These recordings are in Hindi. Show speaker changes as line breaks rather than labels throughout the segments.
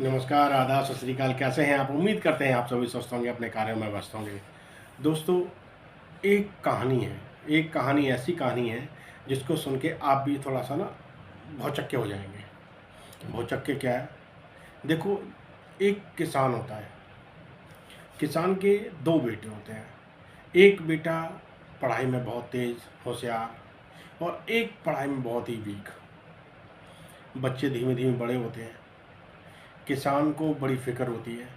नमस्कार, आदाब, सत श्री अकाल। कैसे हैं आप? उम्मीद करते हैं आप सभी स्वस्थ होंगे, अपने कार्यों में व्यस्त होंगे। दोस्तों, एक कहानी है, एक कहानी ऐसी कहानी है जिसको सुन के आप भी थोड़ा-सा ना भौचक्के हो जाएँगे। भौचक्के क्या है? देखो, एक किसान होता है। किसान के 2 बेटे होते हैं। एक बेटा पढ़ाई में बहुत तेज़, होशियार और एक पढ़ाई में बहुत ही वीक। बच्चे धीमे-धीमे बड़े होते हैं। किसान को बड़ी फ़िक्र होती है।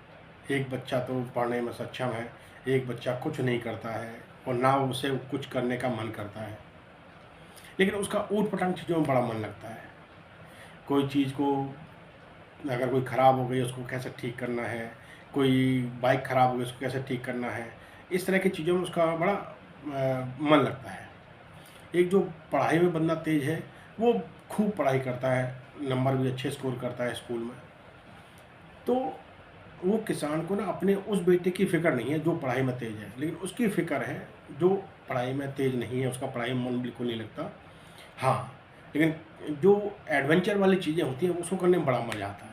एक बच्चा तो पढ़ने में सक्षम है, एक बच्चा कुछ नहीं करता है और ना उसे कुछ करने का मन करता है। लेकिन उसका ऊट-पटांग चीज़ों में बड़ा मन लगता है। कोई चीज़ को अगर कोई ख़राब हो गई उसको कैसे ठीक करना है, कोई बाइक ख़राब हो गई उसको कैसे ठीक करना है, इस तरह की चीज़ों में उसका बड़ा मन लगता है। एक जो पढ़ाई में बंदा तेज़ है, वो खूब पढ़ाई करता है, नंबर भी अच्छे स्कोर करता है स्कूल में। तो वो किसान को ना अपने उस बेटे की फ़िक्र नहीं है जो पढ़ाई में तेज़ है, लेकिन उसकी फ़िक्र है जो पढ़ाई में तेज़ नहीं है, उसका पढ़ाई में मन बिल्कुल नहीं लगता। हाँ, लेकिन जो एडवेंचर वाली चीज़ें होती हैं उसको करने में बड़ा मज़ा आता है।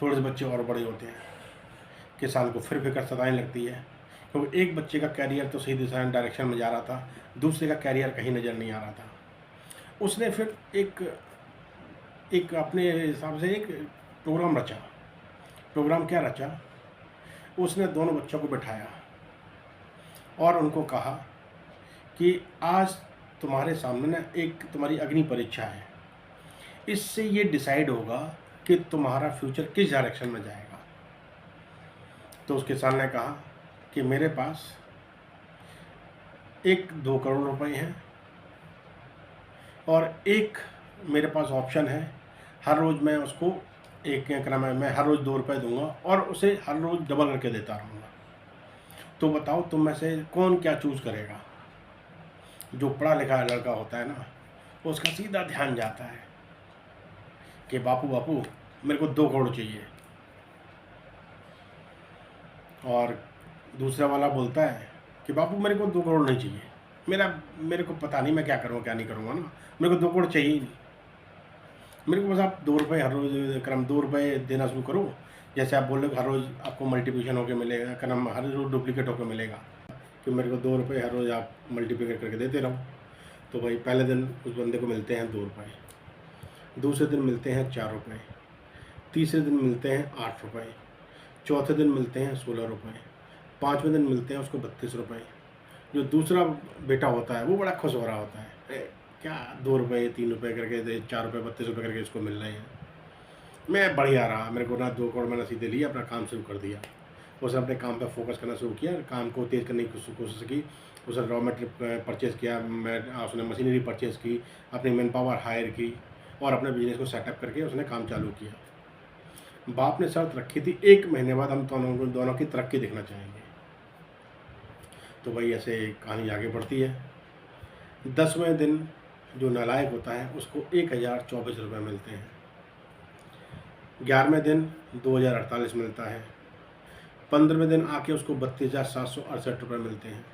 थोड़े से बच्चे और बड़े होते हैं, किसान को फिर फ़िक्र सताने लगती है, क्योंकि एक बच्चे का करियर तो सही दिशा डायरेक्शन में जा रहा था, दूसरे का करियर कहीं नज़र नहीं आ रहा था। उसने फिर एक एक अपने हिसाब से एक प्रोग्राम रचा। प्रोग्राम क्या रचा? उसने दोनों बच्चों को बिठाया और उनको कहा कि आज तुम्हारे सामने ना एक तुम्हारी अग्नि परीक्षा है। इससे ये डिसाइड होगा कि तुम्हारा फ्यूचर किस डायरेक्शन में जाएगा। तो उस किसान ने कहा कि मेरे पास एक 2 करोड़ रुपए हैं और एक मेरे पास ऑप्शन है, हर रोज़ मैं उसको एक क्या नाम है, मैं हर रोज़ 2 रुपए दूँगा और उसे हर रोज़ डबल करके देता रहूँगा। तो बताओ तुम में से कौन क्या चूज़ करेगा? जो पढ़ा लिखा लड़का होता है ना, उसका सीधा ध्यान जाता है कि बापू बापू मेरे को 2 करोड़ चाहिए। और दूसरा वाला बोलता है कि बापू मेरे को 2 करोड़ नहीं चाहिए, मेरे को पता नहीं मैं क्या करूँगा क्या नहीं करूँगा ना, मेरे को 2 करोड़ चाहिए ही नहीं। मेरे को बस आप 2 रुपये हर रोज़ क्रम 2 रुपये देना शुरू करो। जैसे आप बोल रहे हो हर रोज़ आपको मल्टीप्लिकेशन होके मिलेगा, क्रम हर रोज़ डुप्लीकेट होके मिलेगा, कि मेरे को 2 रुपये हर रोज़ आप मल्टीप्लिकेट करके देते रहो। तो भाई पहले दिन उस बंदे को मिलते हैं 2 रुपये, दूसरे दिन मिलते हैं 4 रुपये, तीसरे दिन मिलते हैं 8 रुपये, चौथे दिन मिलते हैं 16 रुपये, पाँचवें दिन मिलते हैं उसको 32 रुपये। जो दूसरा बेटा होता है वो बड़ा खुश हो रहा होता है, क्या 2 रुपये 3 रुपये करके 4 रुपये 32 रुपये करके इसको मिल रहे हैं, मैं बढ़िया रहा, मेरे को ना 2 करोड़ मैंने सीधे लिया, अपना काम शुरू कर दिया। उसने अपने काम पे फोकस करना शुरू किया, काम को तेज़ करने की कोशिश की। उसने रॉ मटेरियल परचेज़ किया, उसने मशीनरी परचेज़ की, अपनी मैन पावर हायर की और अपने बिजनेस को सेटअप करके उसने काम चालू किया। बाप ने शर्त रखी थी 1 महीने बाद हम दोनों की तरक्की देखना चाहेंगे। तो भाई ऐसे कहानी आगे बढ़ती है। 10वें दिन जो नालायक होता है उसको 1024 रुपये मिलते हैं। 11वें दिन 2048 मिलता है। 15वें दिन आके उसको 32,768 रुपये मिलते हैं।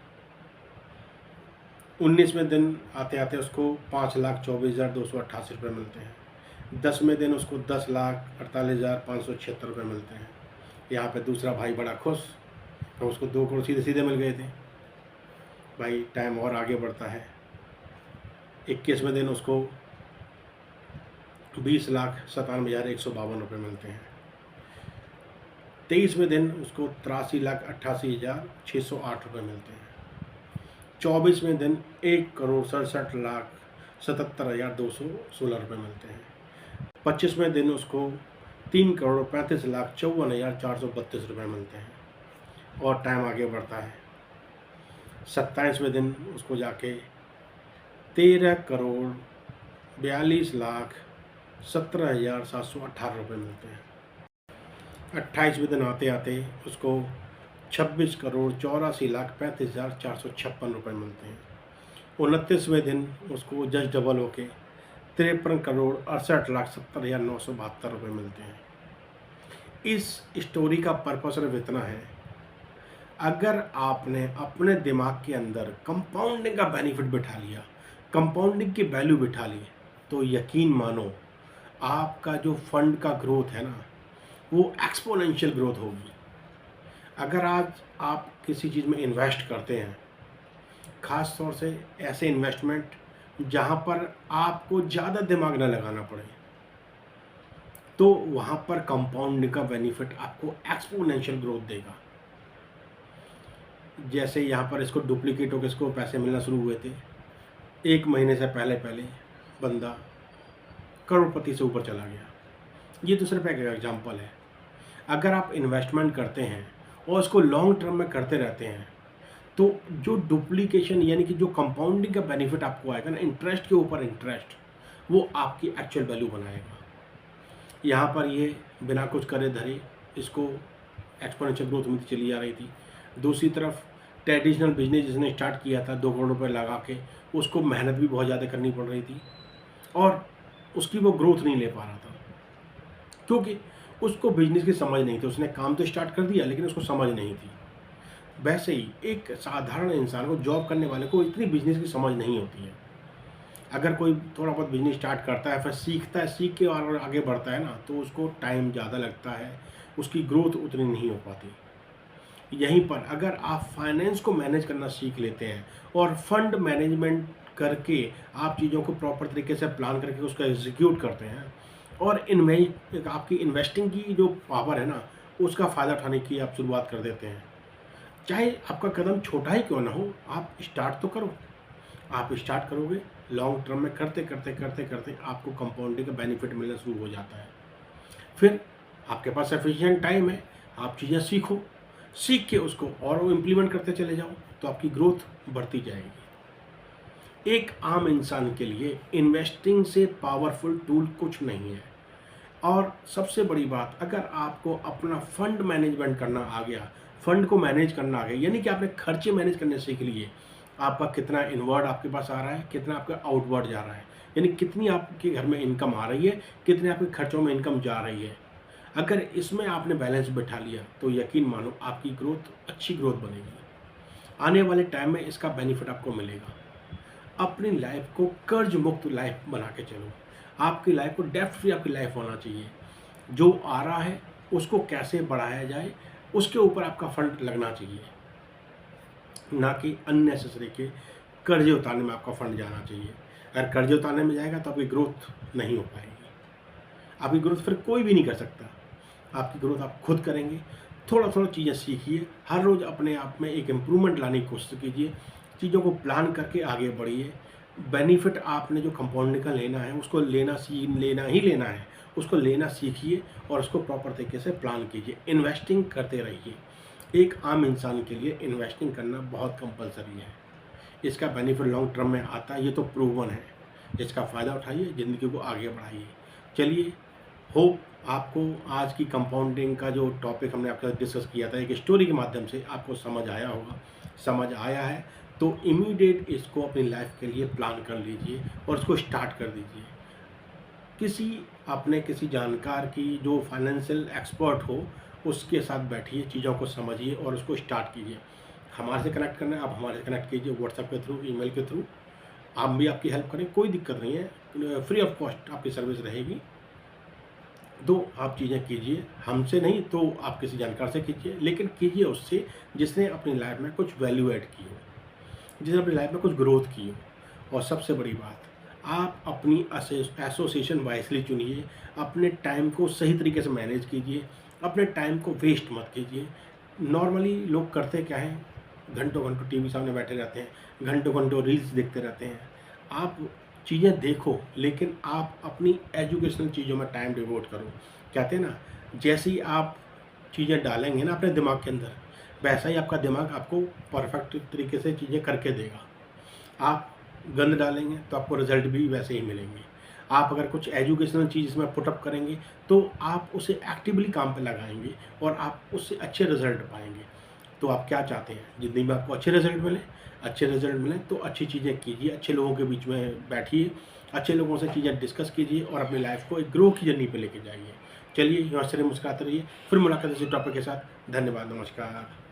19वें दिन आते आते उसको 5,24,288 रुपये मिलते हैं। 10वें दिन उसको 10,48,576 रुपये मिलते हैं। यहाँ पे दूसरा भाई बड़ा खुश, तो उसको 2 करोड़ सीधे सीधे मिल गए थे। भाई टाइम और आगे बढ़ता है। 21वें दिन उसको 20,97,152 रुपये मिलते हैं। 23वें दिन उसको 83,88,608 रुपये मिलते हैं। 24वें दिन 1,67,77,216 रुपये मिलते हैं। 25वें दिन उसको 3,35,54,432 रुपये मिलते हैं। और टाइम आगे बढ़ता है। 27वें दिन उसको जाके 13,42,17,718 रुपये मिलते हैं। 28वें दिन आते आते उसको 26,84,35,456 रुपये मिलते हैं। 29वें दिन उसको जस्ट डबल होके 53,68,70,972 रुपये मिलते हैं। इस स्टोरी का पर्पस सिर्फ इतना है, अगर आपने अपने दिमाग के अंदर कंपाउंडिंग का बेनिफिट बिठा लिया, कंपाउंडिंग की वैल्यू बिठा ली, तो यकीन मानो आपका जो फंड का ग्रोथ है ना, वो एक्स्पोनेंशियल ग्रोथ होगी। अगर आज आप किसी चीज़ में इन्वेस्ट करते हैं, ख़ास तौर से ऐसे इन्वेस्टमेंट जहाँ पर आपको ज़्यादा दिमाग ना लगाना पड़े, तो वहाँ पर कंपाउंडिंग का बेनिफिट आपको एक्स्पोनेंशियल ग्रोथ देगा। जैसे यहाँ पर इसको डुप्लीकेट होकर इसको पैसे मिलना शुरू हुए थे, 1 महीने से पहले पहले बंदा करोड़पति से ऊपर चला गया। ये तो सिर्फ एक एग्जांपल है। अगर आप इन्वेस्टमेंट करते हैं और उसको लॉन्ग टर्म में करते रहते हैं, तो जो डुप्लीकेशन यानी कि जो कंपाउंडिंग का बेनिफिट आपको आएगा ना, इंटरेस्ट के ऊपर इंटरेस्ट, वो आपकी एक्चुअल वैल्यू बनाएगा। यहाँ पर ये बिना कुछ करे धरे इसको एक्सपोनेंशियल ग्रोथ मिलती चली जा रही थी। दूसरी तरफ ट्रेडिशनल बिजनेस जिसने स्टार्ट किया था 2 करोड़ रुपए लगा के, उसको मेहनत भी बहुत ज़्यादा करनी पड़ रही थी और उसकी वो ग्रोथ नहीं ले पा रहा था, क्योंकि उसको बिजनेस की समझ नहीं थी। उसने काम तो स्टार्ट कर दिया लेकिन उसको समझ नहीं थी। वैसे ही एक साधारण इंसान को, जॉब करने वाले को इतनी बिजनेस की समझ नहीं होती है। अगर कोई थोड़ा बहुत बिजनेस स्टार्ट करता है, फिर सीखता है, सीख के और आगे बढ़ता है ना, तो उसको टाइम ज़्यादा लगता है, उसकी ग्रोथ उतनी नहीं हो पाती। यहीं पर अगर आप फाइनेंस को मैनेज करना सीख लेते हैं और फंड मैनेजमेंट करके आप चीज़ों को प्रॉपर तरीके से प्लान करके उसको एग्जीक्यूट करते हैं और आपकी इन्वेस्टिंग की जो पावर है ना, उसका फ़ायदा उठाने की आप शुरुआत कर देते हैं। चाहे आपका कदम छोटा ही क्यों ना हो, आप स्टार्ट तो करो। आप स्टार्ट करोगे, लॉन्ग टर्म में करते करते करते करते आपको कंपाउंडिंग का बेनिफिट मिलना शुरू हो जाता है। फिर आपके पास सफिशिएंट टाइम है, आप चीज़ें सीखो, सीख के उसको और वो इम्प्लीमेंट करते चले जाओ, तो आपकी ग्रोथ बढ़ती जाएगी। एक आम इंसान के लिए इन्वेस्टिंग से पावरफुल टूल कुछ नहीं है। और सबसे बड़ी बात, अगर आपको अपना फंड मैनेजमेंट करना आ गया, फंड को मैनेज करना आ गया, यानी कि आपने खर्चे मैनेज करने सीख लिए, आपका कितना इनवर्ड आपके पास आ रहा है, कितना आपका आउटवर्ड जा रहा है, यानी कितनी आपके घर में इनकम आ रही है, कितने आपके खर्चों में इनकम जा रही है। अगर इसमें आपने बैलेंस बिठा लिया तो यकीन मानो आपकी ग्रोथ अच्छी ग्रोथ बनेगी। आने वाले टाइम में इसका बेनिफिट आपको मिलेगा। अपनी लाइफ को कर्ज मुक्त लाइफ बना के चलो। आपकी लाइफ को डेब्ट फ्री आपकी लाइफ होना चाहिए। जो आ रहा है उसको कैसे बढ़ाया जाए, उसके ऊपर आपका फंड लगना चाहिए, ना कि अननेसेसरी के कर्जे उतारने में आपका फंड जाना चाहिए। अगर कर्जे उतारने में जाएगा तो आपकी ग्रोथ नहीं हो पाएगी। आपकी ग्रोथ फिर कोई भी नहीं कर सकता। आपकी ग्रोथ आप खुद करेंगे। थोड़ा थोड़ा चीज़ें सीखिए, हर रोज़ अपने आप में एक इम्प्रूवमेंट लाने की कोशिश कीजिए, चीज़ों को प्लान करके आगे बढ़िए। बेनिफिट आपने जो कंपाउंडिंग का लेना है उसको लेना ही लेना है, उसको लेना सीखिए और उसको प्रॉपर तरीके से प्लान कीजिए। इन्वेस्टिंग करते रहिए। एक आम इंसान के लिए इन्वेस्टिंग करना बहुत कंपलसरी है। इसका बेनिफिट लॉन्ग टर्म में आता है, ये तो प्रूवन है। इसका फ़ायदा उठाइए, ज़िंदगी को आगे बढ़ाइए। चलिए, होप आपको आज की कंपाउंडिंग का जो टॉपिक हमने आपके साथ डिस्कस किया था एक स्टोरी के माध्यम से आपको समझ आया होगा। समझ आया है तो इमीडिएट इसको अपनी लाइफ के लिए प्लान कर लीजिए और इसको स्टार्ट कर दीजिए। किसी जानकार की जो फाइनेंशियल एक्सपर्ट हो उसके साथ बैठिए, चीज़ों को समझिए और उसको स्टार्ट कीजिए। हमारे से कनेक्ट करना है, आप हमारे से कनेक्ट कीजिए व्हाट्सएप के थ्रू, ईमेल के थ्रू। हम भी आपकी हेल्प करें, कोई दिक्कत नहीं है, फ्री ऑफ कॉस्ट आपकी सर्विस रहेगी। तो आप चीज़ें कीजिए, हमसे नहीं तो आप किसी जानकार से कीजिए, लेकिन कीजिए उससे जिसने अपनी लाइफ में कुछ वैल्यू ऐड की हो, जिसने अपनी लाइफ में कुछ ग्रोथ की हो। और सबसे बड़ी बात, आप अपनी एसोसिएशन वाइसली चुनिए, अपने टाइम को सही तरीके से मैनेज कीजिए, अपने टाइम को वेस्ट मत कीजिए। नॉर्मली लोग करते क्या है, घंटों घंटों टीवी सामने बैठे रहते हैं, घंटों घंटों रील्स देखते रहते हैं। आप चीज़ें देखो, लेकिन आप अपनी एजुकेशनल चीज़ों में टाइम डिवोट करो। कहते हैं ना, जैसे ही आप चीज़ें डालेंगे ना अपने दिमाग के अंदर, वैसा ही आपका दिमाग आपको परफेक्ट तरीके से चीज़ें करके देगा। आप गंद डालेंगे तो आपको रिजल्ट भी वैसे ही मिलेंगे। आप अगर कुछ एजुकेशनल चीज़ इसमें पुटअप करेंगे तो आप उसे एक्टिवली काम पे लगाएंगे और आप उससे अच्छे रिजल्ट पाएंगे। तो आप क्या चाहते हैं, ज़िंदगी में आपको अच्छे रिजल्ट मिले? अच्छे रिजल्ट मिलें तो अच्छी चीज़ें कीजिए, अच्छे लोगों के बीच में बैठिए, अच्छे लोगों से चीज़ें डिस्कस कीजिए और अपनी लाइफ को एक ग्रो की जर्नी पे लेके जाइए। चलिए, यहाँ से मुस्कुराते रहिए। फिर मुलाकात इसी टॉपिक के साथ। धन्यवाद, नमस्कार।